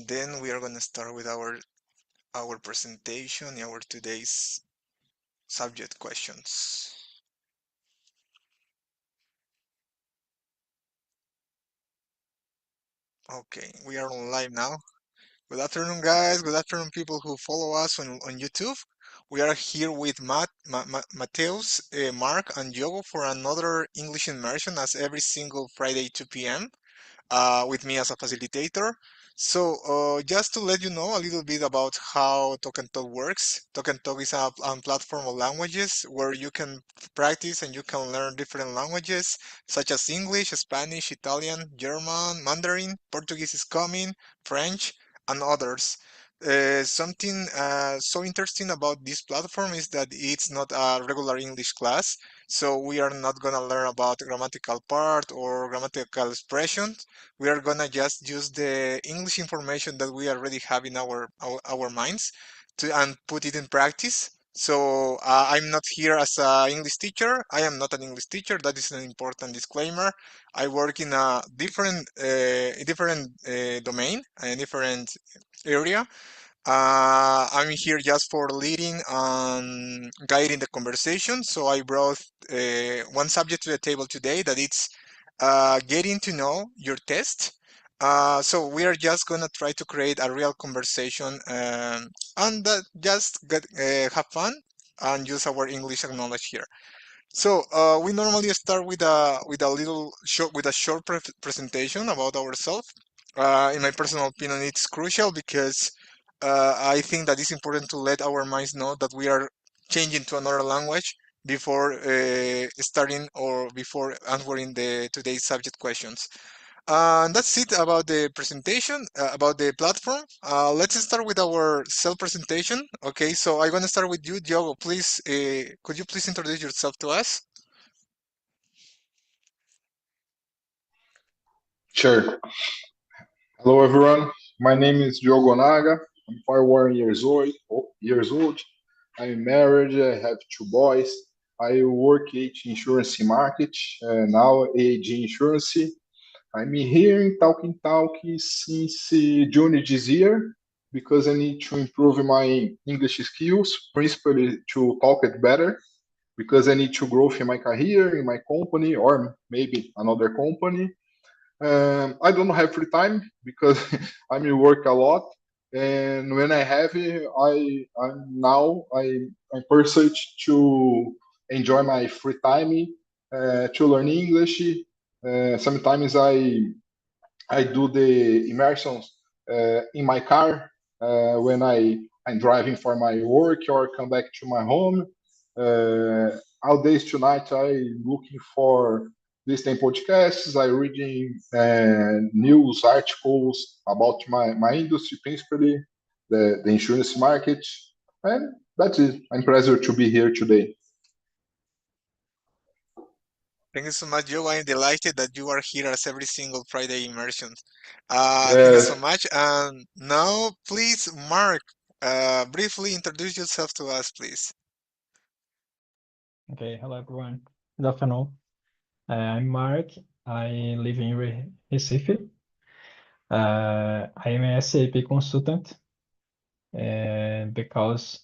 then we are going to start with our presentation, our today's subject questions. Okay, we are on live now. Good afternoon, guys. Good afternoon, people who follow us on YouTube. We are here with Mateus, Mark, and Diogo for another English immersion as every single Friday, 2 p.m. With me as a facilitator. So just to let you know a little bit about how Talk and Talk works. Talk and Talk is a platform of languages where you can practice and you can learn different languages such as English, Spanish, Italian, German, Mandarin, Portuguese is coming, French, and others. Something so interesting about this platform is that it's not a regular English class, so we are not gonna learn about grammatical part or grammatical expressions. We are gonna just use the English information that we already have in our minds to and put it in practice. So I'm not here as an English teacher. I am not an English teacher. That is an important disclaimer. I work in a different domain, a different area. I'm here just for leading and guiding the conversation. So I brought one subject to the table today that it's getting to know your test. So we are just gonna try to create a real conversation and just have fun and use our English knowledge here. So we normally start with a little short with a short presentation about ourselves. In my personal opinion, it's crucial because I think that it's important to let our minds know that we are changing to another language before starting or before answering the today's subject questions. And that's it about the presentation, about the platform. Let's start with our self-presentation. Okay, so I'm gonna start with you, Diogo. Please, could you please introduce yourself to us? Sure. Hello, everyone. My name is Diogo Naga. I'm 41 Years old. I'm married. I have two boys. I work at insurance market, now AG Insurance. I'm here in Talkie since June this year because I need to improve my English skills, principally to talk it better, because I need to grow in my career, in my company, or maybe another company. I don't have free time because I work a lot, and when I have it, I'm pursued to enjoy my free time, to learn English. Sometimes I do the immersions in my car when I'm driving for my work or come back to my home. Uh, all days tonight I looking for listening podcasts. I reading news articles about my industry, principally the insurance market, and that's it. I'm pleasure to be here today. Thank you so much, Diogo. I'm delighted that you are here as every single Friday immersion. Thank you so Yes. much. And now, please, Mark, briefly introduce yourself to us, please. Okay, hello everyone. Good afternoon. I'm Mark. I live in Recife. I am a SAP consultant because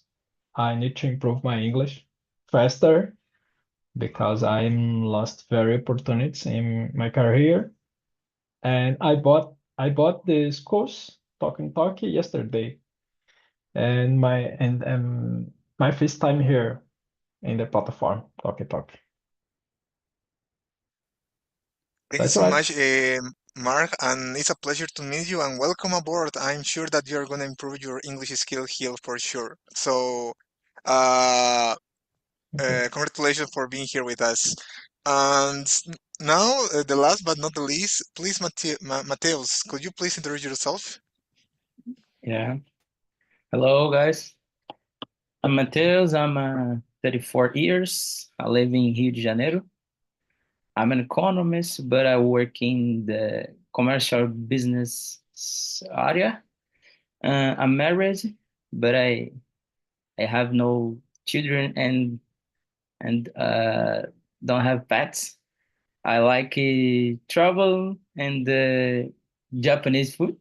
I need to improve my English faster because I'm lost very opportunities in my career. And I bought this course, Talk and Talk, yesterday, and my first time here in the platform, Talk and Talk. Thank you That's so right. much, Mark, and it's a pleasure to meet you and welcome aboard. I'm sure that you're going to improve your English skill here for sure. So, uh, Thank you. congratulations for being here with us. And now, the last but not the least, please, Mateus, could you please introduce yourself? Yeah. Hello, guys. I'm Matheus. I'm 34 years. I live in Rio de Janeiro. I'm an economist, but I work in the commercial business area. I'm married, but I have no children and don't have pets. I like travel and Japanese food.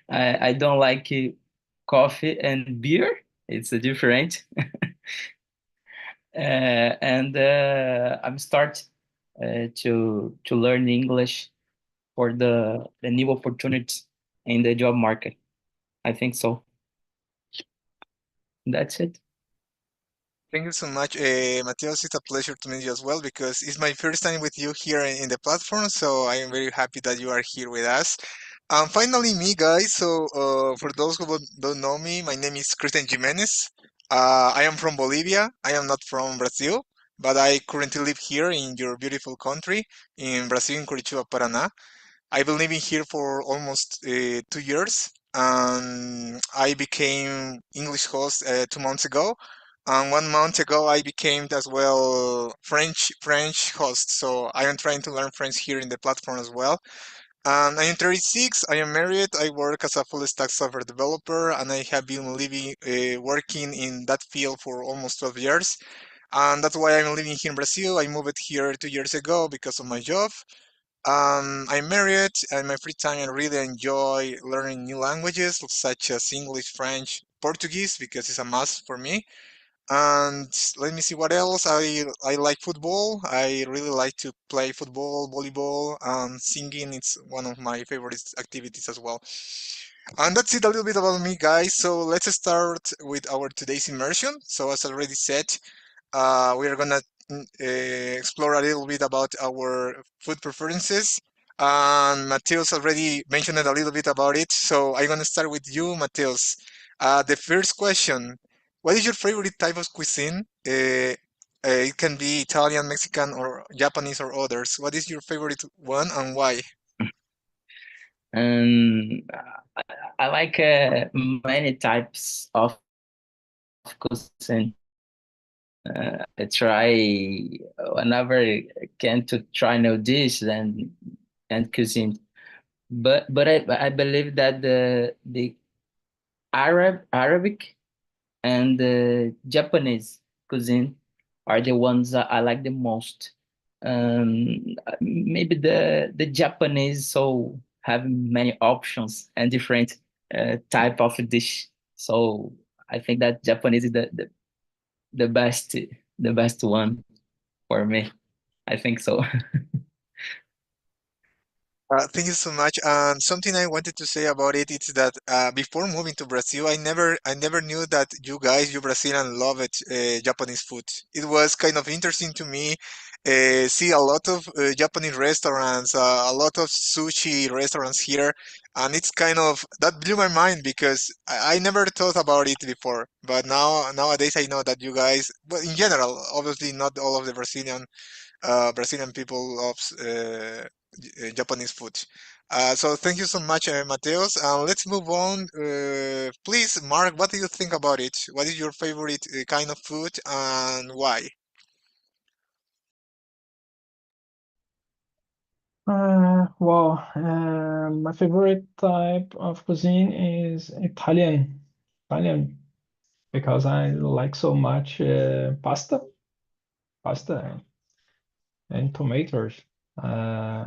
I don't like coffee and beer. It's a different. And I'm start to learn English for the new opportunities in the job market. I think so. That's it. Thank you so much, Mateos. It's a pleasure to meet you as well because it's my first time with you here in the platform. So I am very happy that you are here with us. Finally, me, guys. So for those who don't know me, my name is Christian Jimenez. I am from Bolivia. I am not from Brazil, but I currently live here in your beautiful country in Brazil, in Curitiba, Paraná. I've been living here for almost 2 years. I became English host 2 months ago, and 1 month ago I became as well French host. So I am trying to learn French here in the platform as well. And I am 36. I am married. I work as a full stack software developer, and I have been living working in that field for almost 12 years. And that's why I'm living here in Brazil. I moved here 2 years ago because of my job. I'm married, and my free time I really enjoy learning new languages such as English, French, Portuguese because it's a must for me. And let me see what else. I like football. I really like to play football, volleyball, and singing. It's one of my favorite activities as well. And that's it a little bit about me, guys. So let's start with our today's immersion. So as already said, we are gonna explore a little bit about our food preferences. And Mateus already mentioned a little bit about it, so I'm gonna start with you, Mateus. The first question: what is your favorite type of cuisine? It can be Italian, Mexican, or Japanese, or others. What is your favorite one and why? And I like many types of cuisine. I try whenever I can to try new dish and cuisine. But I believe that the Arabic and the Japanese cuisine are the ones that I like the most. Maybe the Japanese so have many options and different type of dish. So I think that Japanese is the best the best one for me. I think so. Thank you so much. And something I wanted to say about it is that before moving to Brazil, I never knew that you Brazilian, love it, Japanese food. It was kind of interesting to me. See a lot of Japanese restaurants, a lot of sushi restaurants here, and it's kind of that blew my mind because I never thought about it before. But nowadays I know that you guys, well, in general, obviously not all of the Brazilian people loves Japanese food. So thank you so much, Mateos. Let's move on. Please, Mark, what do you think about it? What is your favorite kind of food and why? My favorite type of cuisine is Italian, because I like so much pasta and tomatoes. Uh,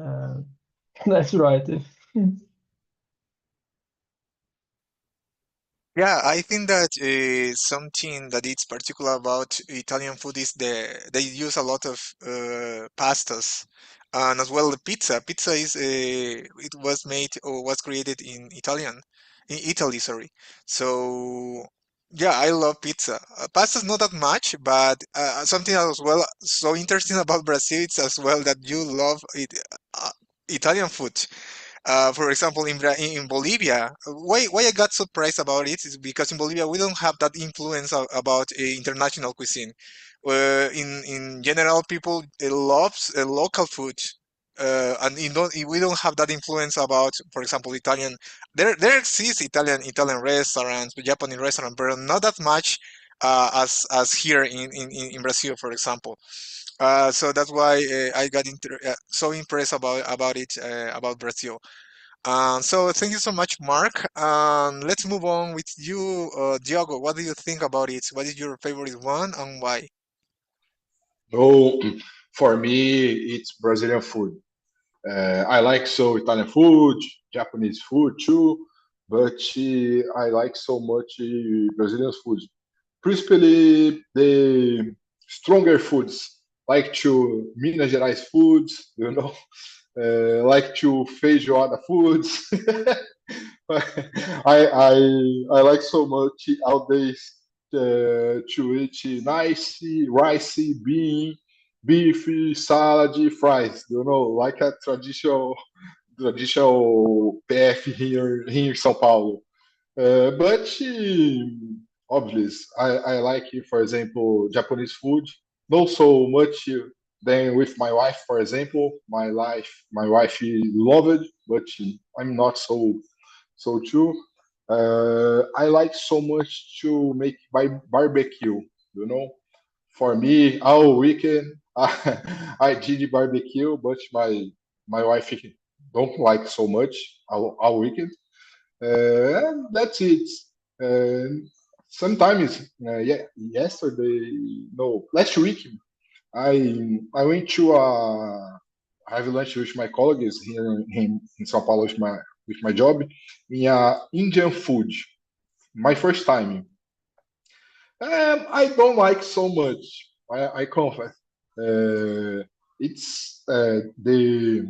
uh, that's right. Yeah, I think that something that it's particular about Italian food is they use a lot of pastas and as well the pizza. Pizza is it was made or was created in Italy, sorry. So yeah, I love pizza. Pasta's not that much, but something as well so interesting about Brazil is as well that you love uh, Italian food. For example, in Bolivia, why I got surprised about it is because in Bolivia we don't have that influence about international cuisine. In general, people loves local food, and we don't have that influence about, for example, Italian. There exists Italian restaurants, Japanese restaurants, but not that much as here in Brazil, for example. So that's why I got so impressed about it about Brazil. So thank you so much, Mark. Let's move on with you, Diogo. What do you think about it? What is your favorite one and why? So for me, it's Brazilian food. I like so Italian food, Japanese food too, but I like so much Brazilian food, principally the stronger foods, like to Minas Gerais foods, like to feijoada foods. I like so much all days to eat nice rice, beef, salad, fries. Like a traditional PF here in São Paulo. But obviously, I like, for example, Japanese food. Not so much than with my wife, for example. My wife loved, but I'm not so too. I like so much to make barbecue. You know, for me, all weekend I did barbecue, but my wife don't like so much all weekend. That's it. Uh, Sometimes, yesterday, no, last week, I went to have lunch with my colleagues here in São Paulo with my job in Indian food. My first time. I don't like so much. I confess. It's the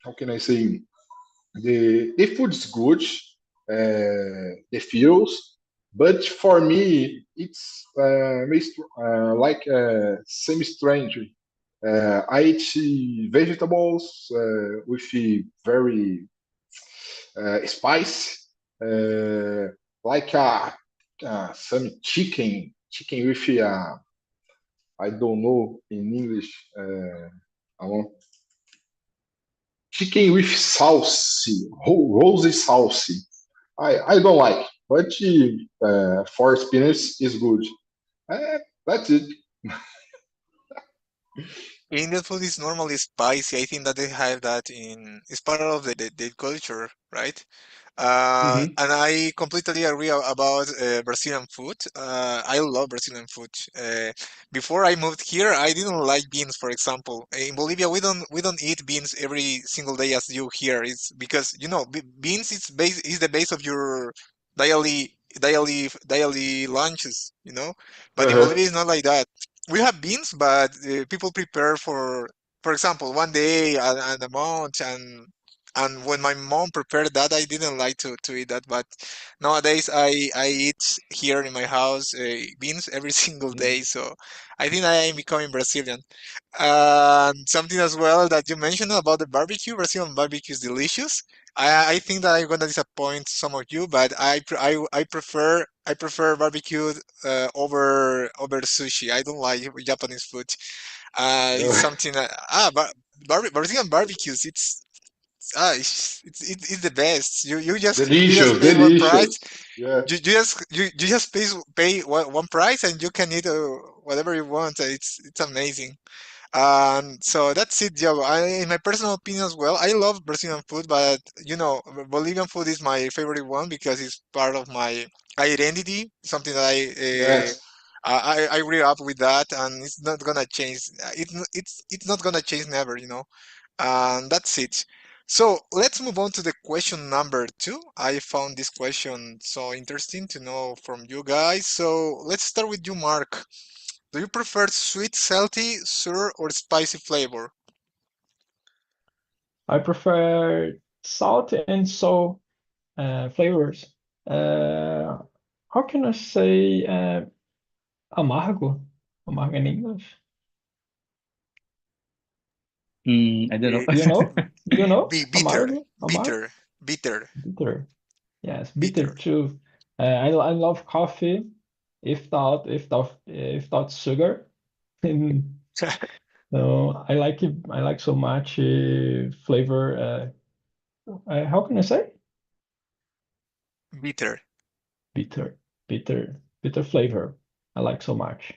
how can I say, the food's good, the feels, but for me it's like semi strange. I eat vegetables with very spice, uh, like some chicken with I don't know in English. I want chicken with sauce, rosy sauce. I don't like, but for spinach is good. That's it. Indian food is normally spicy. I think that they have that it's part of the culture, right? Hmm. And I completely agree about Brazilian food. I love Brazilian food. Before I moved here, I didn't like beans, for example. In Bolivia, we don't eat beans every single day as you here. It's because beans is the base of your daily lunches. But in Uh-huh. Bolivia, it's not like that. We have beans, but people prepare for example, one day and a month, and when my mom prepared that, I didn't like to eat that. But nowadays, I eat here in my house beans every single day. So I think I am becoming Brazilian. And something as well that you mentioned about the barbecue, Brazilian barbecue is delicious. I think that I'm gonna disappoint some of you, but I prefer barbecue over sushi. I don't like Japanese food. It's something but Brazilian barbecues. It's the best. You just Delicious, pay one price. delicious. Yeah. You just pay one price and you can eat whatever you want. It's amazing. So that's it, Joe. In my personal opinion as well, I love Brazilian food, but Bolivian food is my favorite one because it's part of my identity, something that Yes. I grew up with that, and it's not gonna change. It's not gonna change never, and that's it. So let's move on to the question number two. I found this question so interesting to know from you guys. So let's start with you, Mark. Do you prefer sweet, salty, sour, or spicy flavor? I prefer salt and so flavors. Uh, how can I say amargo? Amargo in English. I don't know. Eh, Do you know? Do you know Bitter, amargo? Amargo? bitter, bitter, Bitter. Yes, bitter bitter. too. I love coffee if not sugar. So I like it. I like so much flavor. How can I say? Bitter. Bitter, bitter flavor. I like so much.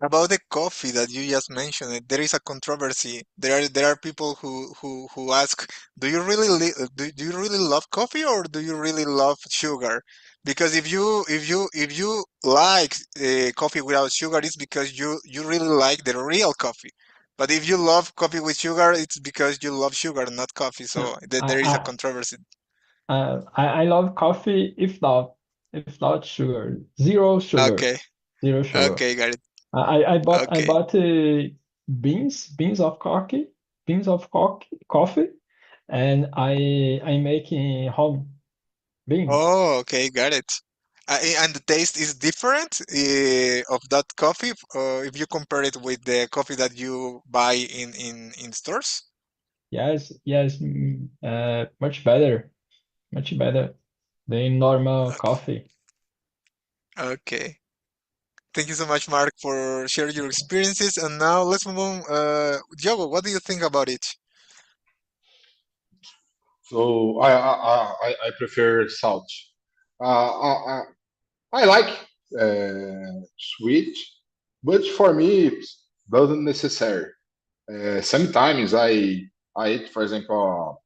About the coffee that you just mentioned, there is a controversy. There are people who ask, do you really love coffee or do you really love sugar? Because if you like coffee without sugar, it's because you really like the real coffee. But if you love coffee with sugar, it's because you love sugar, not coffee. So there is a I controversy. I love coffee if not sugar. Zero sugar. Okay, Zero sugar. okay, got it. I Okay. bought beans of coffee, and I'm making home beans. Oh, okay, got it. And the taste is different of that coffee if you compare it with the coffee that you buy in stores. Yes, yes, much better than normal Okay. coffee. Okay. Thank you so much, Mark, for sharing your experiences. And now let's move on. Diogo, what do you think about it? So I prefer salt. I like sweet, but for me it doesn't necessary. Sometimes I eat, for example,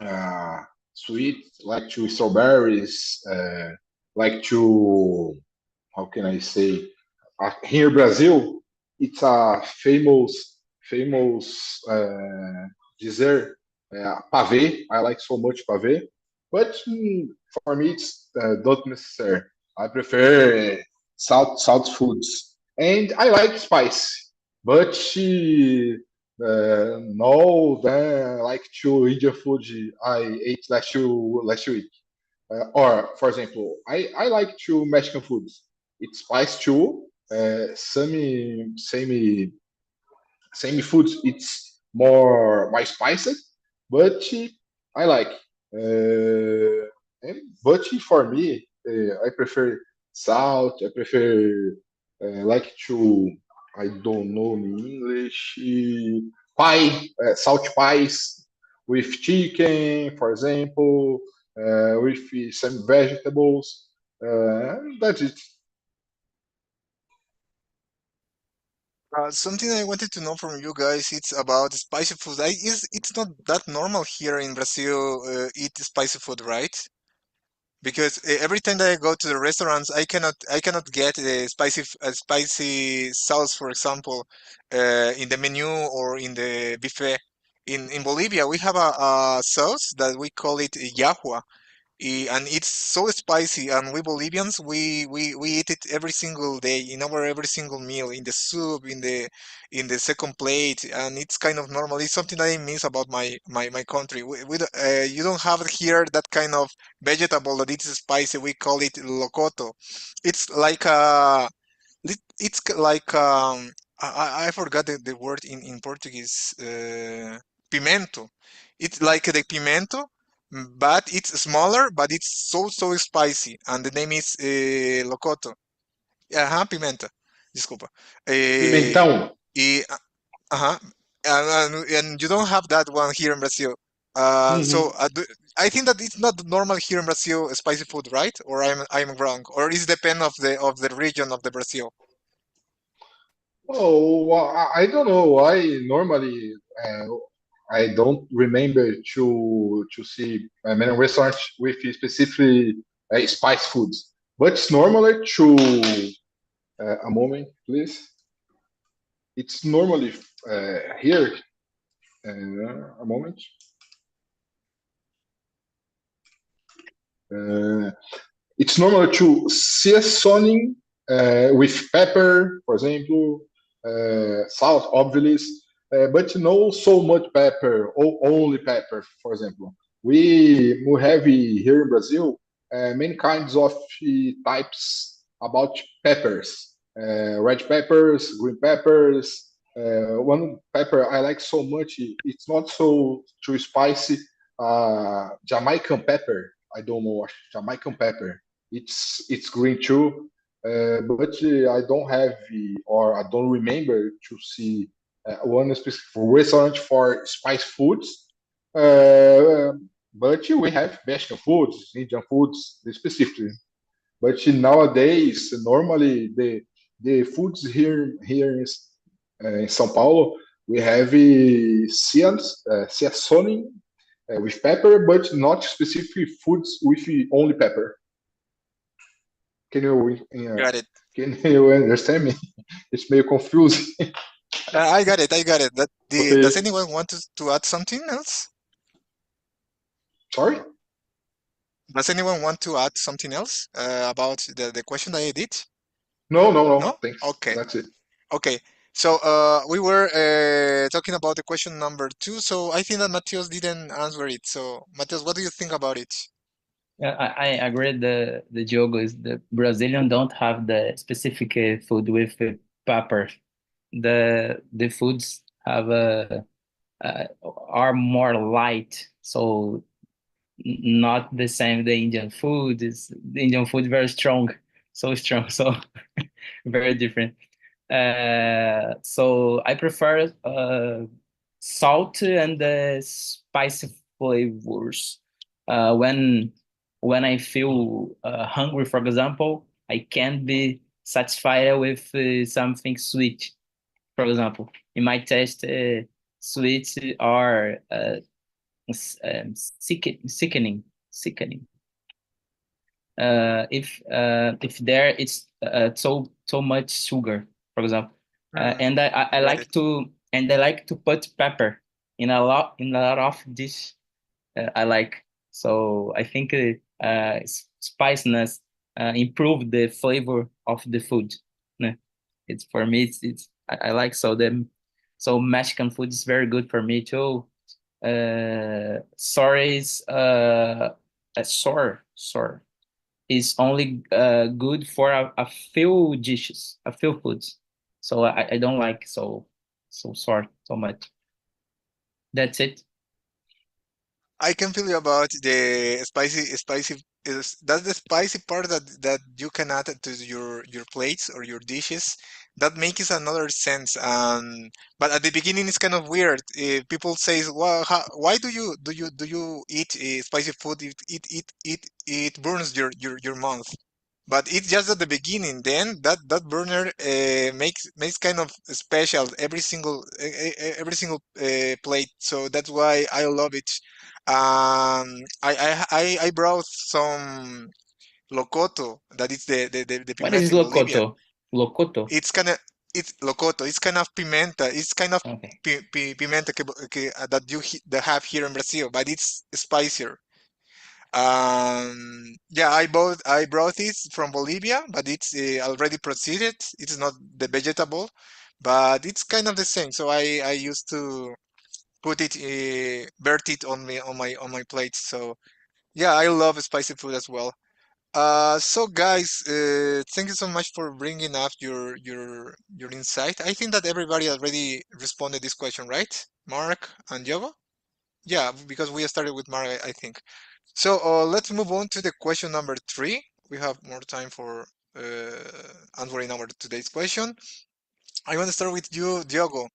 uh, sweet like to strawberries, like to, how can I say? Here in Brazil, it's a famous dessert, pavê. I like so much pavê, but for me it's not necessary. I prefer salt foods, and I like spice, but no, then like to Indian food I ate last week. Or, for example, I like to Mexican foods. It's spice too. Same foods. It's more spicy, but I like. But for me, I prefer salt. I prefer like to. I don't know in English. Pie, salt pies with chicken, for example, with some vegetables. That's it. Something I wanted to know from you guys, it's about spicy food. It's not that normal here in Brazil eat spicy food, right? Because every time that I go to the restaurants, I cannot get spicy sauce, for example, in the menu or in the buffet. In Bolivia, we have a sauce that we call it yahua, and it's so spicy. And we Bolivians, we eat it every single day in our every single meal, in the soup, in the second plate, and it's kind of normal. It's something that I miss about my country. You don't have here that kind of vegetable that it's spicy. We call it locoto. It's like like I forgot the word in Portuguese. Pimento. It's like the pimento, but it's smaller, but it's so spicy, and the name is locoto. Pimenta. Desculpa. Eh, Pimentão. y, uh-huh. And you don't have that one here in Brazil. So Uhum. I think that it's not normal here in Brazil, spicy food, right? Or I'm wrong, or is depend of the region of the Brazil. Oh, well, I don't know. I normally I don't remember to see many restaurants with specifically spice foods, but it's normally to a moment, please. It's normally here. A moment. Uh, it's normal to seasoning with pepper, for example, salt, obviously, but no so much pepper or only pepper, for example. We have here in Brazil many kinds of types about peppers, red peppers, green peppers. One pepper I like so much, it's not so too spicy, Jamaican pepper. I don't know, Jamaican pepper. It's green too, but I don't have or I don't remember to see one specific restaurant for spice foods. Uh, but we have Mexican foods, Indian foods specifically. But nowadays, normally the foods in São Paulo, we have seasoning with pepper, but not specific foods with only pepper. Can you Got it. can you understand me? It's meio confusing. I got it. I got it. Does Okay. anyone want to add something else? Sorry? Does anyone want to add something else about the question that I did? No, no, no. No? Thanks. Okay. That's it. Okay. So we were talking about the question number two. So I think that Matheus didn't answer it. So Matheus, what do you think about it? Yeah, I agree. The joke is the Brazilian don't have the specific food with pepper. The foods have are more light, so not the same. The Indian food is the Indian food very strong, so strong, so very different. So I prefer salt and spicy flavors. When I feel hungry, for example, I can be satisfied with something sweet. For example, in my taste, sweets are sickening. If there it's so much sugar, for example, Hmm, I got it. like to put pepper in a lot of dish. I like, so I think spiciness improve the flavor of the food. Yeah. It's for me. It's I like, so Mexican food is very good for me too. Sorry, is sour is only good for a few dishes, a few foods. So I don't like so sour so much. That's it. I can feel you about the spicy is that's the spicy part that you can add to your plates or your dishes. That makes another sense. But at the beginning it's kind of weird. People say, "Well, why do you eat spicy food? It burns your mouth." But it's just at the beginning. Then that burner makes kind of special every single plate. So that's why I love it. I brought some locoto. That is the What pimenta is in Bolivia. locoto? Locoto. It's kind of it's locoto. It's kind of pimenta. It's kind of Okay. pimenta that that have here in Brazil, but it's spicier. Yeah, I brought it from Bolivia, but it's already proceeded. It's not the vegetable, but it's kind of the same. So I used to put it, vert it on my plate. So yeah, I love spicy food as well. So guys, thank you so much for bringing up your insight. I think that everybody already responded this question, right? Mark and Diogo? Yeah, because we started with Mark, I think. So let's move on to the question number three. We have more time for answering our today's question. I want to start with you, Diogo.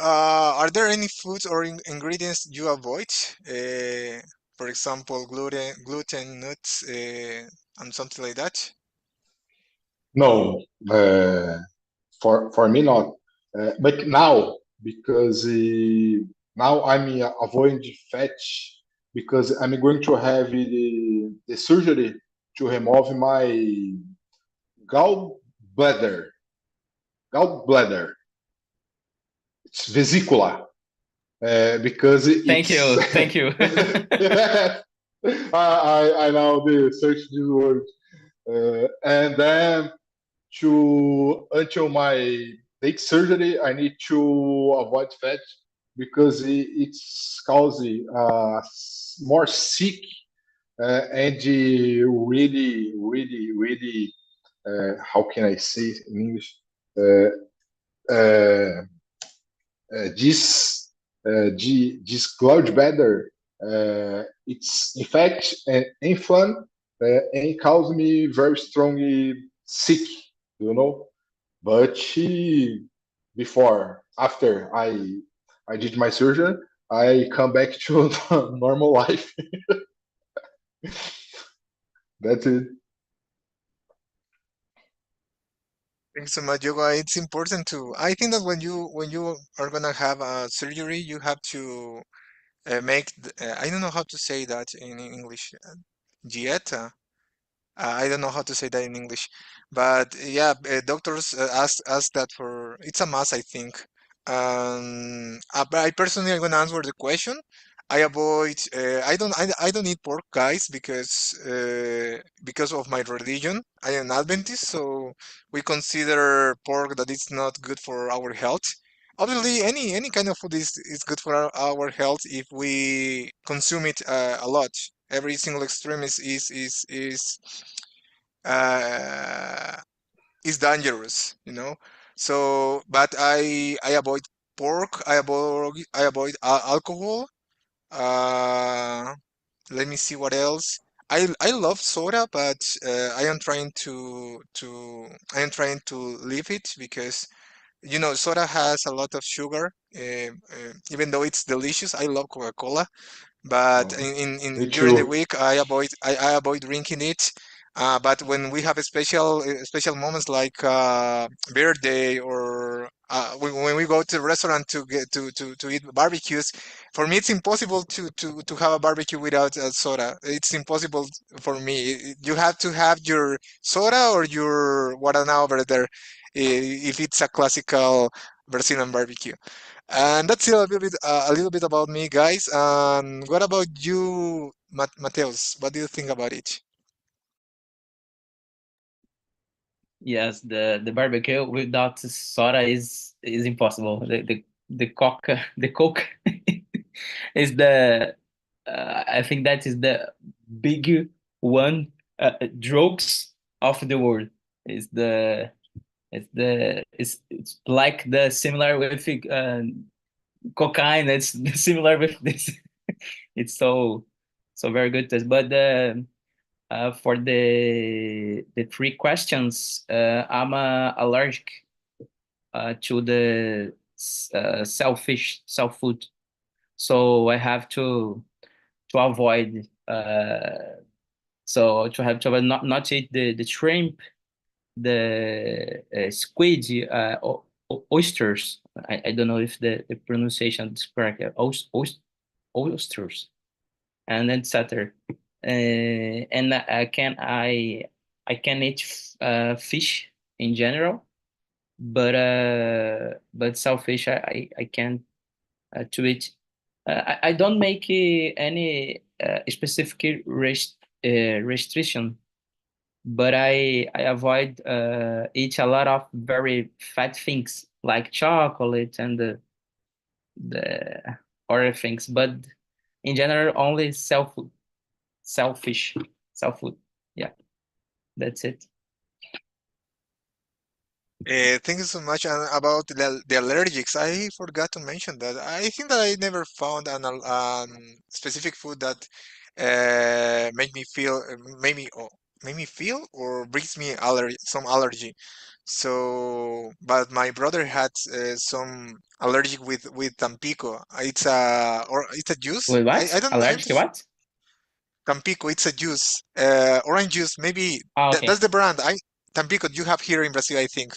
Are there any foods or ingredients you avoid? For example, gluten, nuts, and something like that? No, for me not. But now, because now I'm avoiding fat because I'm going to have the surgery to remove my gallbladder. Gallbladder. It's vesicular because Thank it's. you. Thank you. I now the search this word, and then to until my next surgery, I need to avoid fat because it's causing more sick and really, really, really. How can I say it in English? Uh, this cloud better. It's in fact inflamed and cause me very strongly sick, you know. But before, after I did my surgery, I come back to normal life. That's it. Thanks so much, Diogo. It's important to. I think that when you are gonna have a surgery, you have to I don't know how to say that in English. Dieta. I don't know how to say that in English, but yeah, doctors ask that for. It's a must, I think. But I personally, I'm gonna answer the question. I avoid. I don't eat pork, guys, because of my religion. I am Adventist, so we consider pork that it's not good for our health. Obviously, any kind of food is good for our health if we consume it a lot. Every single extreme uh, is dangerous, you know. So, but I avoid pork. I avoid alcohol. Uh, Let me see what else. I love soda, but I am trying to leave it because soda has a lot of sugar. Even though it's delicious, I love Coca-Cola, but Uh, me in during the too. week I avoid drinking it. But when we have a special moments like birthday or when we go to the restaurant to get to eat barbecues, for me it's impossible to have a barbecue without soda. It's impossible for me. You have to have your soda or your guaraná over there if it's a classical Brazilian barbecue. And that's a little bit about me, guys. And what about you, Mateus? What do you think about it? Yes, the barbecue without soda is impossible. The coca the coke is the I think that is the big one drugs of the world. Is it's like the similar with cocaine. It's similar with this. It's so very good test. But for the three questions, I'm allergic to the selfish self food, so I have to avoid. So to have to avoid not eat the shrimp, the squid, oysters. I don't know if the pronunciation is correct. Oysters and etc. And I can eat fish in general, but shellfish I can to eat. I don't make any specific restriction, but I avoid eat a lot of very fat things like chocolate and the other things. But in general, only selfish, self food. Yeah, that's it. Thank you so much. And about the allergics, I forgot to mention that. I think that I never found specific food that make me feel, make me feel or brings me some allergy. So, but my brother had some allergic with Tampico. It's a juice. Wait, I what? don't know. Allergic to what? Tampico, it's a juice, orange juice. Maybe Ah, that's okay. the brand. Tampico you have here in Brazil, I think.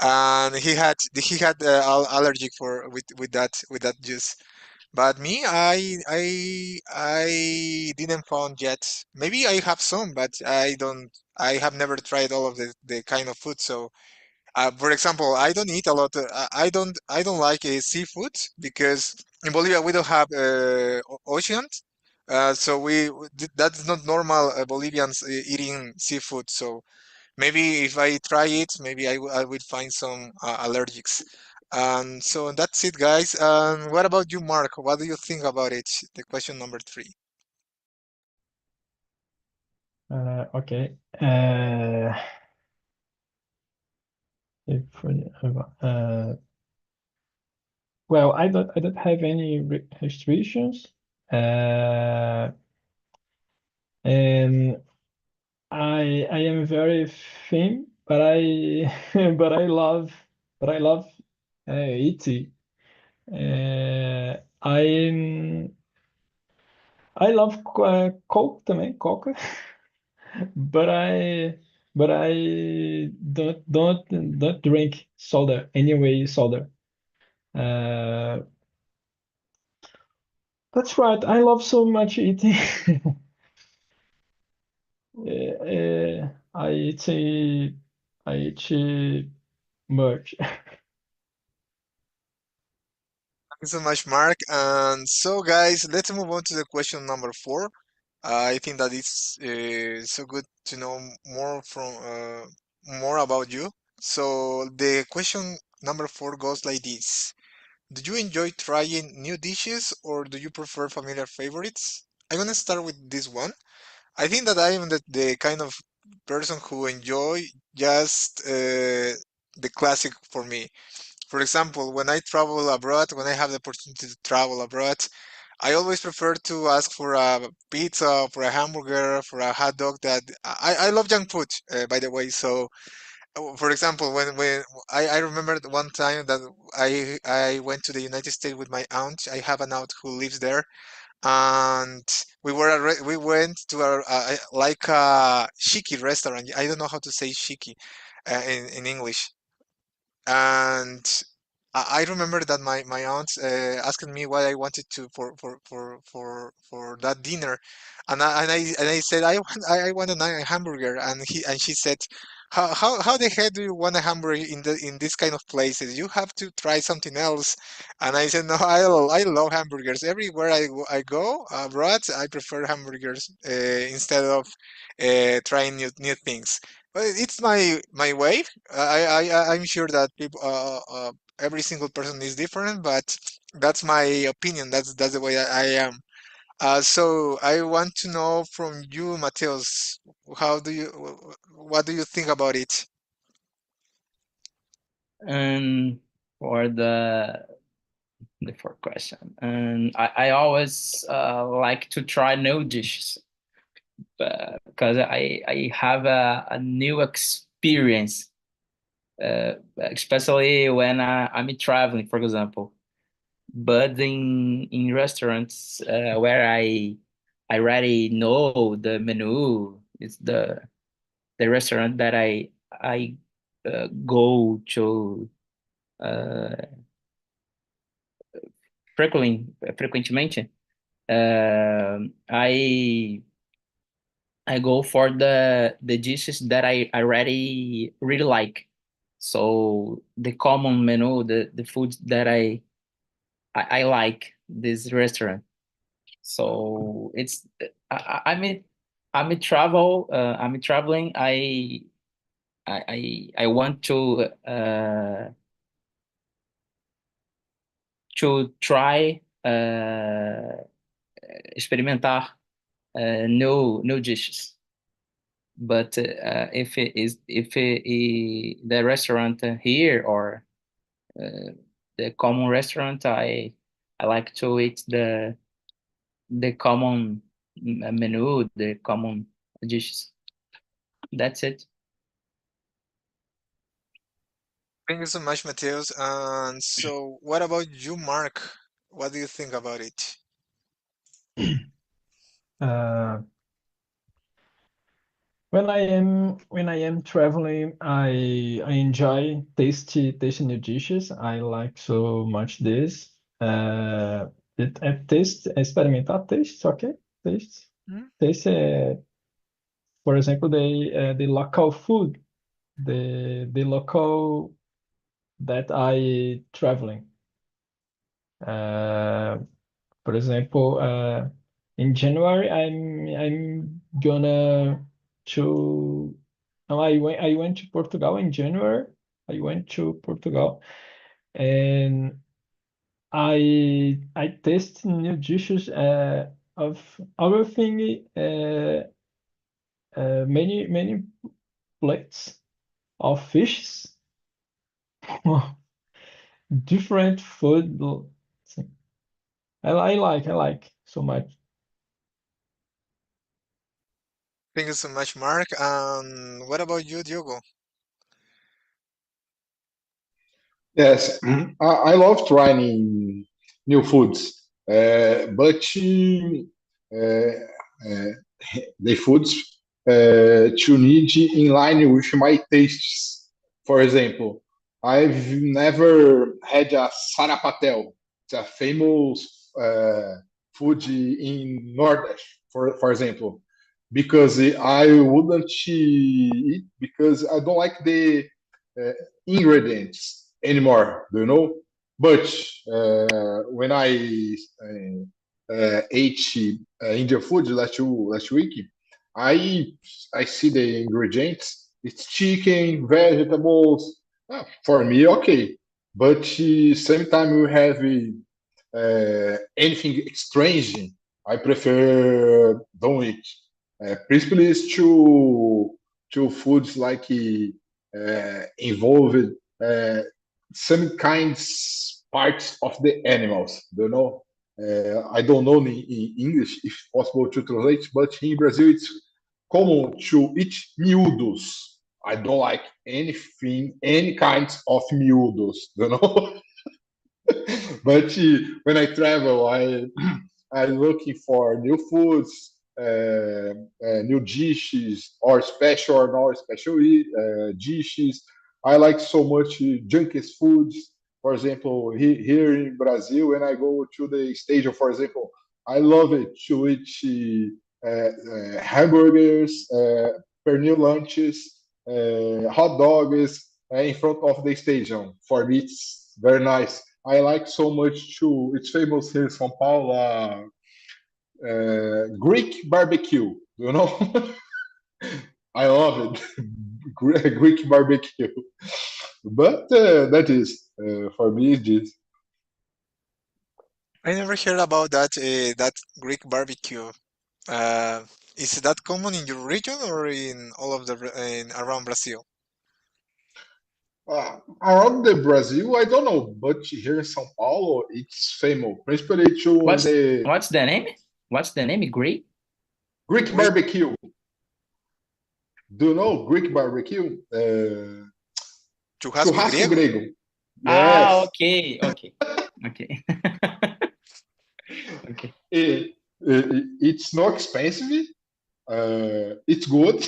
And he had allergic for with that juice. But me, I didn't found yet. Maybe I have some, but I don't. I have never tried all of the kind of food. So for example, I don't eat a lot. I don't like seafood because in Bolivia we don't have oceans. So that's not normal Bolivians eating seafood. So maybe if I try it, maybe I will find some allergics. And so that's it, guys. And what about you, Mark? What do you think about it? The question number three. Okay. If, well, I don't have any restrictions. Uh, and I am very thin, but I but I love eating. I'm I love Coke também, Coca, but I don't drink soda anyway. Soda. Uh, that's right. I love so much eating. I eat I eat much. Thanks so much, Mark. And so, guys, let's move on to the question number four. I think that it's so good to know more about you. So the question number four goes like this: do you enjoy trying new dishes or do you prefer familiar favorites? I'm gonna start with this one. I think that I am the kind of person who enjoy just the classic for me. For example, when I travel abroad, when I have the opportunity to travel abroad, I always prefer to ask for a pizza, for a hamburger, for a hot dog. That I love junk food, by the way. So, for example, when I remember one time that I went to the United States with my aunt. I have an aunt who lives there, and we went to like a shiki restaurant. I don't know how to say shiki in English. And I remember that my aunt asked me what I wanted to for that dinner, and I said I want a hamburger, and she said, how the heck do you want a hamburger in this kind of places? You have to try something else. And I said, no, I love hamburgers. Everywhere I go abroad, I prefer hamburgers instead of trying new things. But it's my way. I'm sure that people, every single person is different, but that's my opinion. That's the way I am. So I want to know from you, Mateus, what do you think about it? And for the fourth question, and I always like to try new dishes because I have a new experience, especially when I'm traveling, for example. But in restaurants where I already know the menu, it's the restaurant that I go to uh, frequentemente. I go for the dishes that I already really like. So the common menu, the foods that I like this restaurant. So it's I mean I'm traveling. I want to try experimentar new dishes. But if the restaurant here or uh, the common restaurant, I like to eat the common menu, the common dishes. That's it. Thank you so much, Mateus. And so, what about you, Mark? What do you think about it? Uh, when I am traveling, I enjoy tasty new dishes. I like so much this. Taste, experimentar tastes, okay? Tastes. Hmm? Taste, for example, the local food, the local that I traveling. Uh, for example, in January, I'm gonna to. No, I went to Portugal in January. I went to Portugal and I taste new dishes of everything. Many plates of fishes, different food. I like so much. Thank you so much, Mark. And what about you, Diogo? Yes, I love trying new foods, but uh, the foods to need in line with my tastes. For example, I've never had a sarapatel. It's a famous food in Nordeste, for example, because I wouldn't eat because I don't like the uh, ingredients anymore. Do you know? But when I ate Indian food last week, I I see the ingredients. It's chicken, vegetables. For me, okay. But same time you have anything strange, I prefer don't eat. Principally, is to foods like involved some kinds parts of the animals. You know, I don't know in English if possible to translate, but in Brazil it's common to eat miúdos. I don't like anything, any kinds of miúdos. You know. But when I travel, I'm looking for new foods, new dishes, or special or non special dishes. I like so much junkies foods. For example, here in Brazil, when I go to the stadium, for example, I love it to eat hamburgers, pernil lunches, hot dogs in front of the stadium. For me, it's very nice. I like so much too. It's famous here in São Paulo, Greek barbecue. You know, I love it. Greek barbecue. But that is for me. This I never heard about that Greek barbecue. Uh, is that common in your region or in all of in around Brazil? around the Brazil, I don't know, but here in São Paulo, it's famous, principally to in What's the what's the name? What's the name? Great? Greek Greek barbecue. Do you know Greek barbecue? churrasco Churrasco griego? grego. Ah, Yes. okay, okay, okay. Okay. It's not expensive. It's good,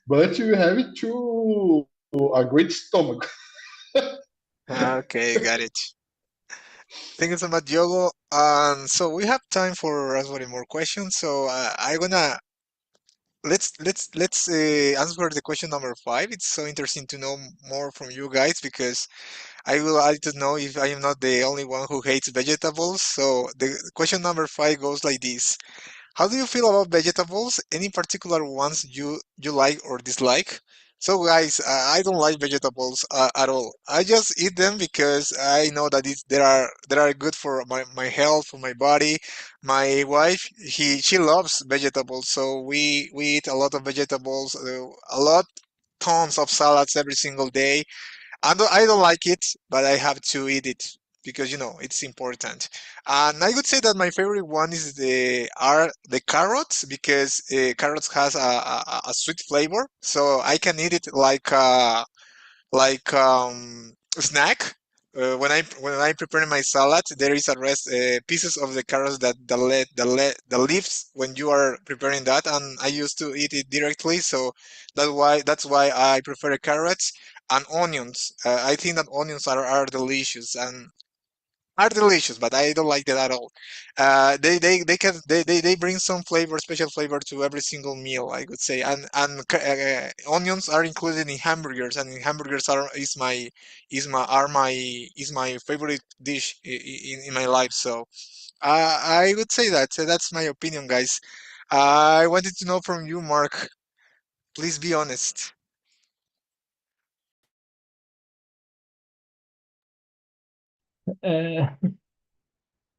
but you have to a great stomach. Okay, got it. Thank you so much, Diogo. So we have time for answering more questions. So I'm gonna let's answer the question number five. It's so interesting to know more from you guys because I would like to know if I am not the only one who hates vegetables. So the question number five goes like this. How do you feel about vegetables? Any particular ones you like or dislike? So guys, I don't like vegetables at all. I just eat them because I know that they are good for my health, for my body. My wife, she loves vegetables, so we eat a lot of vegetables, a lot tons of salads every single day. I don't like it, but I have to eat it because it's important. And I would say that my favorite one is the carrots because carrots has a sweet flavor, so I can eat it like snack. When I prepare my salad, there is a rest pieces of the carrots that the leaves when you are preparing that, and I used to eat it directly. So that's why I prefer carrots and onions. I think that onions are delicious and are delicious, but I don't like that at all. They bring some flavor, special flavor to every single meal, I would say. And onions are included in hamburgers, and in hamburgers are my favorite dish in my life. So I would say that. So that's my opinion, guys. I wanted to know from you, Mark. Please be honest. Uh,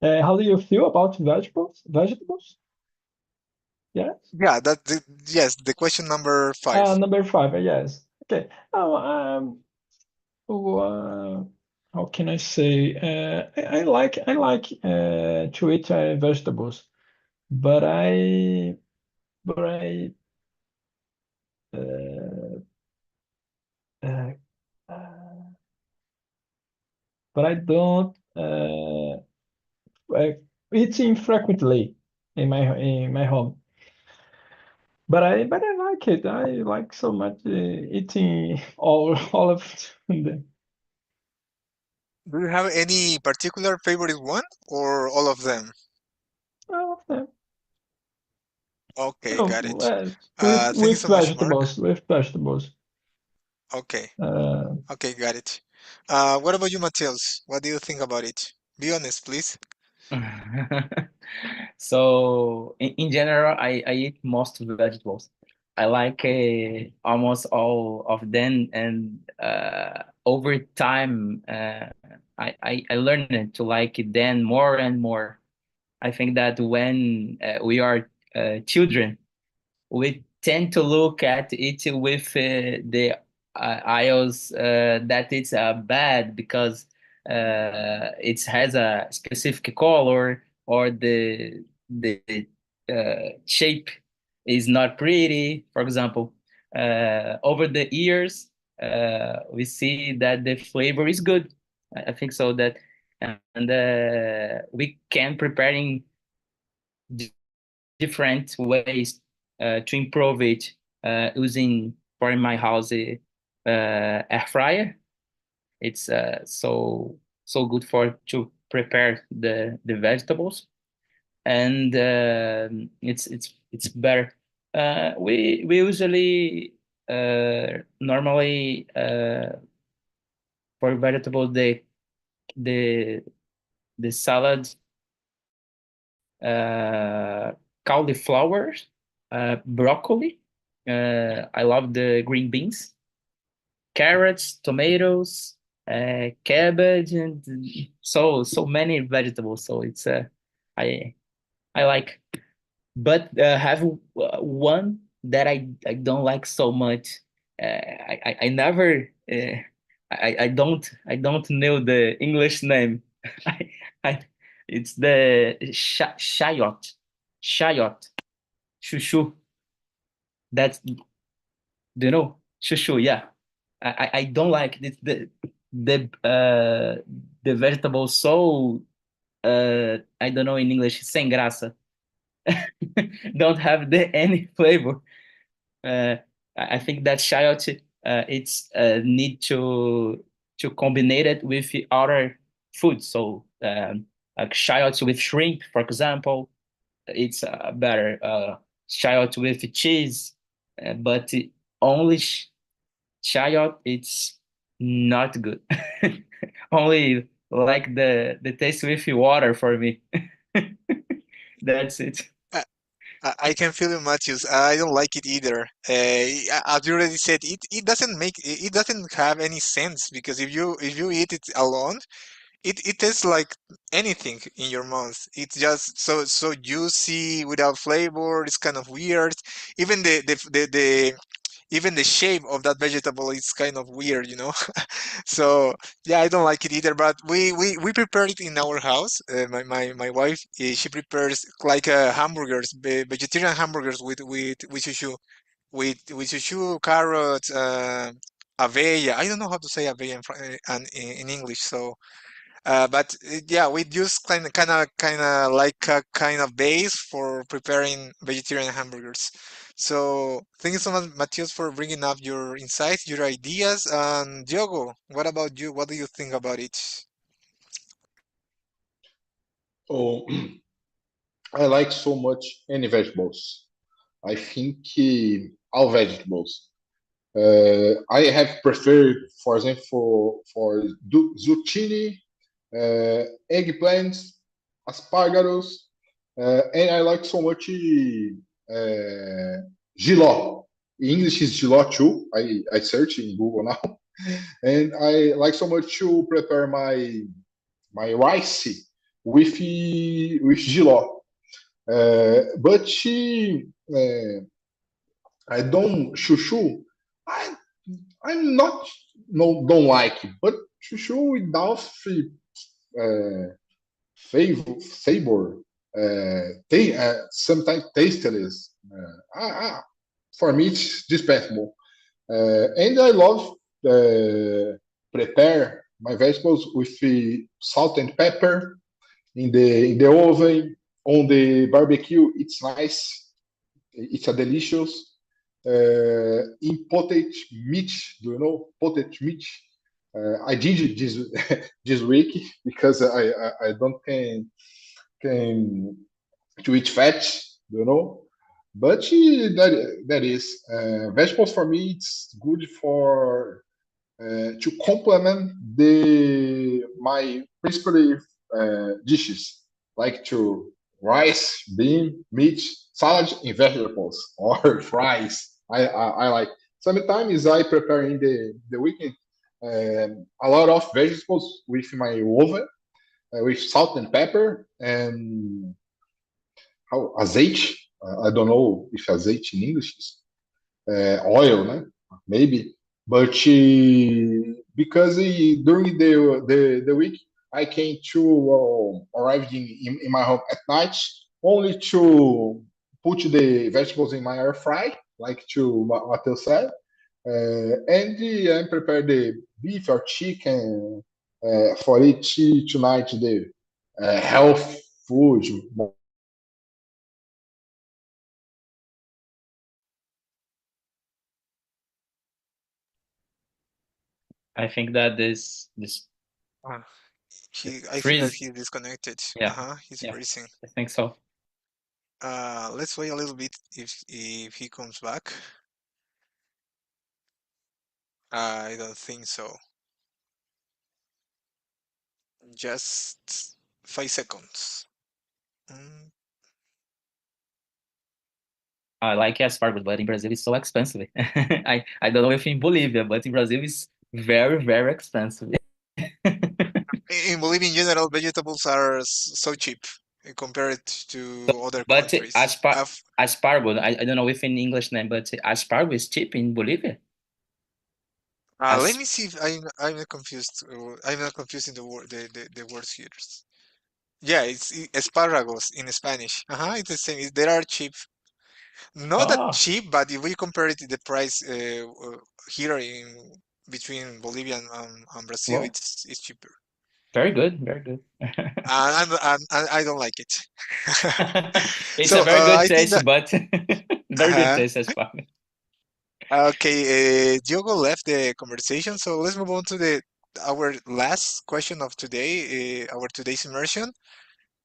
how do you feel about vegetables? Vegetables? Yes. Yeah, yes, the question number five. Number five. Yes. Okay. Oh, oh, how can I say? I like to eat vegetables, but I uh, uh, uh, but I don't eating frequently in my home. But I like it. I like so much eating all of them. Do you have any particular favorite one or all of them? All of them. Okay, got No, it. Thank you with so much, Mark. vegetables. With vegetables. Okay, Uh, okay, got it. What about you, Matheus? What do you think about it? Be honest, please. So in general, I eat most vegetables. I like almost all of them, and over time, I learned to like them more and more. I think that when we are children, we tend to look at it with the aisles that it's bad because it has a specific color or the shape is not pretty. For example, over the years, we see that the flavor is good. I think so that, and we can preparing different ways to improve it using for in my house air fryer. It's so good for to prepare the vegetables, and it's better. We usually normally for vegetables the the salad cauliflower, broccoli. I love the green beans, carrots, tomatoes, cabbage, and so many vegetables. So it's I I like, but have one that I don't like so much. I never I don't know the English name. I, I it's the shayot shushu. That's, do you know shushu? Yeah, I don't like it. The vegetable so I don't know in English, sem graça. Don't have any flavor. Uh, I think that shallot it's need to combine it with other food. So like shallot with shrimp, for example, it's better. Shallot with cheese, but only shallot it's not good. Only like the taste with water for me. That's it. I, I can feel you, Matheus. I don't like it either. As you already said, it doesn't it doesn't have any sense because if you eat it alone, it tastes like anything in your mouth. It's just so juicy without flavor. It's kind of weird. Even even the shape of that vegetable is kind of weird. So yeah, I don't like it either. But we prepare it in our house. My wife, she prepares like hamburgers, vegetarian hamburgers with shushu, with shushu, carrots, avella. I don't know how to say avella in English. So but yeah, we use kind of like a kind of base for preparing vegetarian hamburgers. So thank you so much, Matthias, for bringing up your insights, your ideas. And Diogo, what about you? What do you think about it? Oh, I like so much any vegetables. I think all vegetables. I have preferred, for example, for zucchini, eggplants, asparagus, and I like so much giló. In English is giló too. I search in Google now, and I like so much to prepare my rice with giló. But I don't chuchu. I I'm not don't like it, but chuchu without favor, sometimes tasteless. For me, it's dispensable. And I love prepare my vegetables with salt and pepper in the oven on the barbecue. It's nice. It's a delicious. In pottage meat, do you know pottage meat? I did it this week because I don't can to eat fat, you know. But that is vegetables for me. It's good for to complement the my principally dishes, like to rice, bean, meat, salad, and vegetables or fries. I like. Sometimes I prepare in the weekend a lot of vegetables with my oven with salt and pepper and how azeite. I don't know if azeite in English is oil, né? Maybe. But because during the week I came to arrived in my home at night only to put the vegetables in my air fry, like to Matheus said, and I prepare the beef or chicken for it tonight. The health food. I think that this Uh, I think that freeze. he's disconnected. Yeah, Uh-huh, he's yeah, freezing. I think so. Let's wait a little bit if he comes back. I don't think so. Just 5 seconds. Mm, I like asparagus, but in Brazil it's so expensive. I don't know if in Bolivia, but in Brazil it's very, very expensive. in Bolivia, in general, vegetables are so cheap compared to other But countries. asparagus, I don't know if in English name, but asparagus is cheap in Bolivia. Let As me see if I'm not confused. I'm not confusing the words here. Yeah, it's asparagus in Spanish. It's the same. They are cheap. Not that oh, cheap, but if we compare it to the price here in between Bolivia and Brazil, well, it's cheaper. very good, very good. I don't like it. It's a So very good I think taste, that but very good uh taste asparagus. okay. Diogo left the conversation, so let's move on to the our last question of today. Our today's immersion.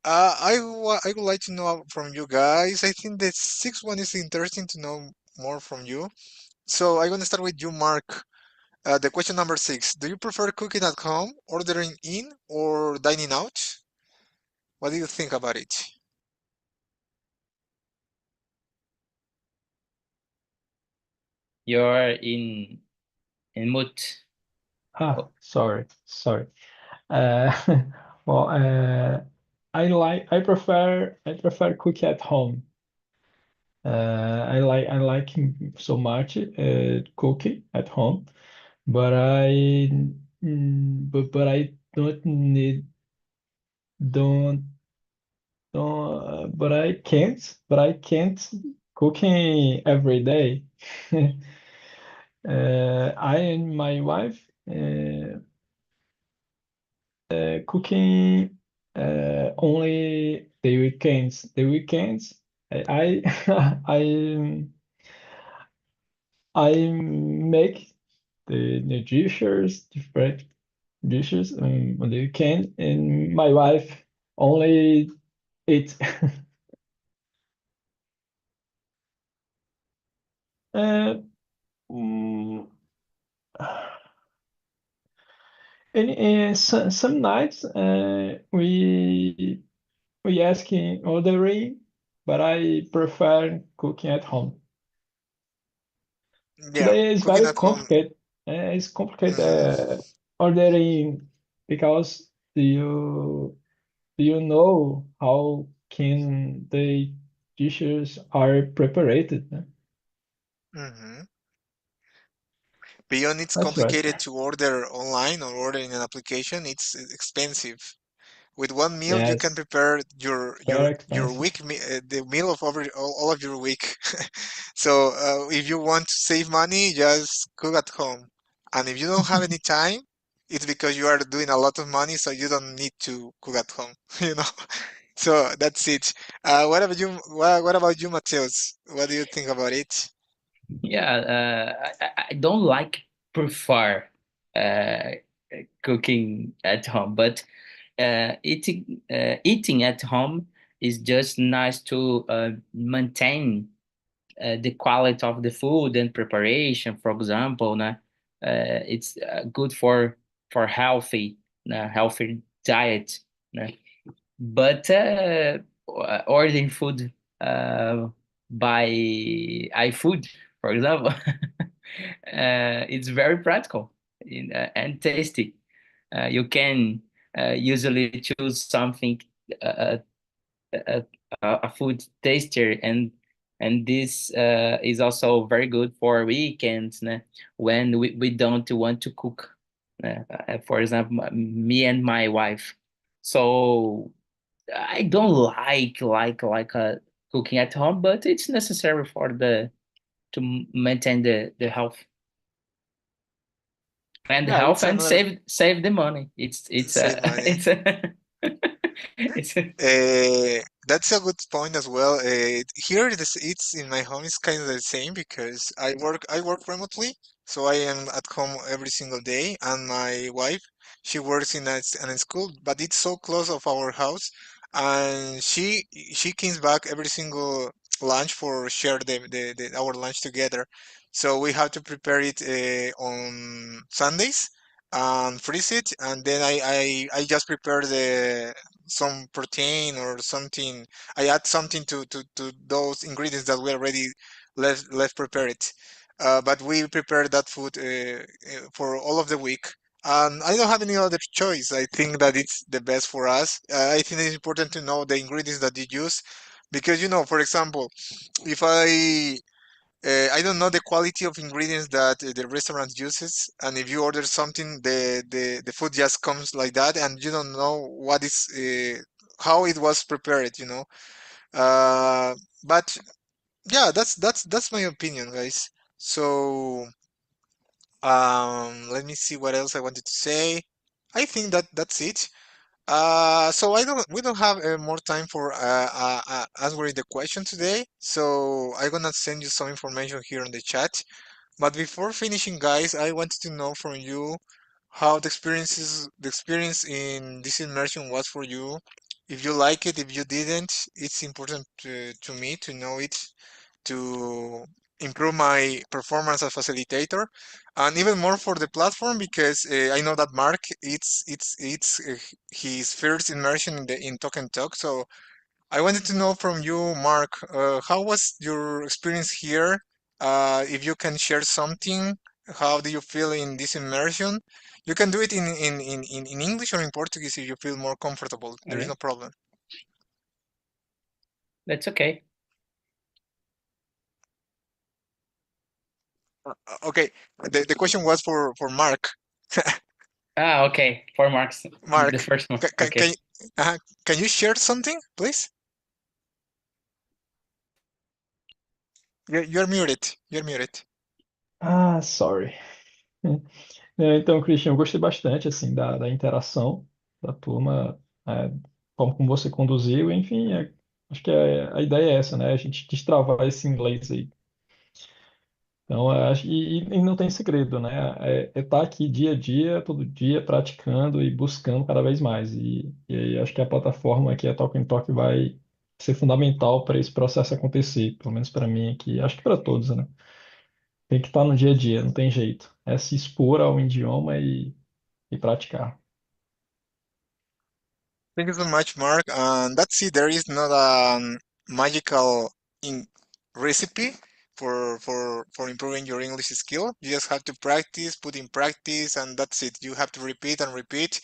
I would like to know from you guys. I think the sixth one is interesting to know more from you. So I'm gonna start with you, Mark. The question number 6. Do you prefer cooking at home, ordering in, or dining out? What do you think about it? You're in mute. Oh, Sorry. Uh, well, I prefer cook at home. I like so much cooking at home, but I don't but I can't cooking every day. I and my wife cooking only the weekends. The weekends, I I make the dishes, different dishes on the weekend, and my wife only eat. Uh, mm, and some nights we asking ordering, but I prefer cooking at home. Yeah, Today is cooking very at home. complicated. It's complicated hmm ordering because do you know how can the dishes are prepared? hmm Beyond it's That's right. complicated to order online or order in an application, it's expensive. With one meal, you can Yes, prepare very your expensive. the meal of all of your week. So if you want to save money, just cook at home. And if you don't have any time, it's because you are doing a lot of money, so you don't need to cook at home. You know. So that's it. What about you? What about you, Mateus? What do you think about it? yeah. I don't like prefer uh, cooking at home, but eating at home is just nice to maintain the quality of the food and preparation. For example, né? it's good for healthy diet. uh, but ordering food by iFood, for example, it's very practical and tasty. You can usually choose something, uh, a, a food taster, and this is also very good for weekends, né? When we don't want to cook. For example, me and my wife. So I don't like cooking at home, but it's necessary for the to maintain the health Yeah, health it's and another save the money. It's save money. it's a, it's a, That's a good point as well. Here it's in my home. It's kind of the same because I work remotely, so I am at home every single day, and my wife she works in a school, but it's so close of our house, and she comes back every single lunch for share our lunch together. So we have to prepare it on Sundays and freeze it, and then I just prepare the some protein or something. I add something to those ingredients that we already left prepared. But we prepare that food for all of the week. And I don't have any other choice. I think that it's the best for us. I think it's important to know the ingredients that you use because, for example, if I don't know the quality of ingredients that the restaurant uses, and if you order something, the food just comes like that, and you don't know what is how it was prepared, Uh, but yeah, that's my opinion, guys. So let me see what else I wanted to say. I think that that's it. So we don't have more time for answering the question today. So I'm gonna send you some information here in the chat. But before finishing, guys, I wanted to know from you how the experience in this immersion was for you. If you like it, if you didn't, it's important to me to know it to improve my performance as facilitator, and even more for the platform because I know that Mark it's his first immersion in Talk and Talk. So I wanted to know from you, Mark, how was your experience here? If you can share something, how do you feel in this immersion? You can do it in English or in Portuguese if you feel more comfortable. There is okay. no problem. That's okay. Okay, the question was for Mark. Okay. 4 marks. The Mark, first one. ca- ca- Okay. can, can you share something, please? You're muted. You're muted. Ah, sorry. Então, Christian, eu gostei bastante assim da interação da turma, como você conduziu, enfim, acho que a ideia é essa, né? A gente destravar esse inglês aí. Então, e não tem segredo, né? É estar aqui dia a dia, todo dia, praticando e buscando cada vez mais. E aí acho que a plataforma aqui, a Talk Talk, vai ser fundamental para esse processo acontecer, pelo menos para mim aqui, acho que para todos, né? Tem que estar no dia a dia, não tem jeito. É se expor ao idioma e praticar. Thank you so much, Mark. And that's it. There is not a magical in recipe for improving your English skill. You just have to practice, put in practice, and that's it. You have to repeat and repeat.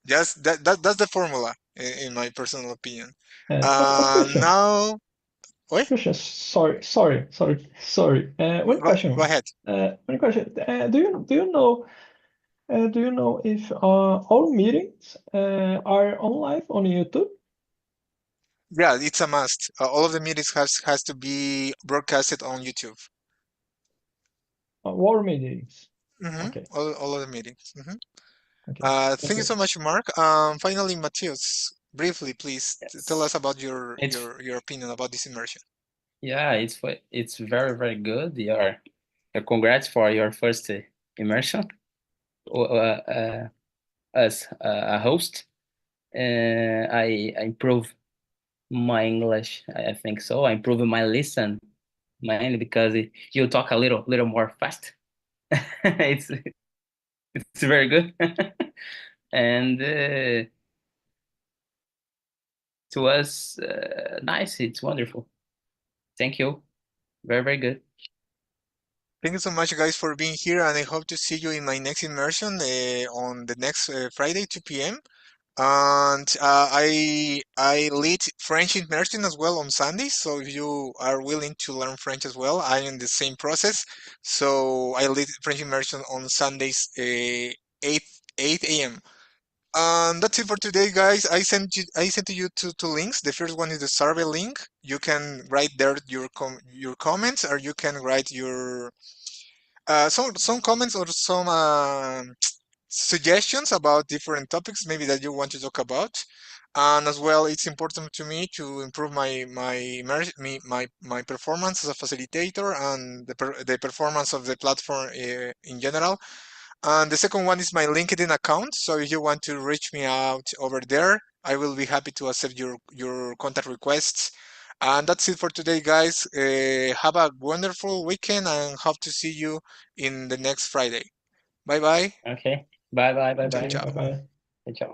Just that's the formula, in my personal opinion. Christian, Now, wait, Christian, sorry. One go question. ahead. One question. Do you know if all meetings are on live on YouTube? Yeah, it's a must. All of the meetings has to be broadcasted on YouTube. War meetings. Okay, All of the meetings. okay. Thank Thank you you. so much, Mark. Finally, Matthias, briefly, please tell us Yes. about your It's your your opinion about this immersion. yeah. It's very very good. Congrats for your first immersion as a host. I improve my English. I think so. I improve my listen mainly because you talk a little more fast. It's very good. And it was nice. It's wonderful. Thank you. Very, very good. Thank you so much, guys, for being here, and I hope to see you in my next immersion on the next Friday, 2 p.m. And I lead French immersion as well on Sundays. So if you are willing to learn French as well, I'm in the same process. So I lead French immersion on Sundays, 8 a.m. And that's it for today, guys. I sent to you two links. The first one is the survey link. You can write there your comments, or you can write your some comments or some suggestions about different topics maybe that you want to talk about. And as well, it's important to me to improve my performance as a facilitator and the performance of the platform in general. And the second one is my LinkedIn account. So if you want to reach me out over there, I will be happy to accept your contact requests. And that's it for today, guys. Have a wonderful weekend and hope to see you in the next Friday. Bye bye. Okay. Bye, bye, bye, Ciao, bye. Okay, ciao. bye bye. Ciao.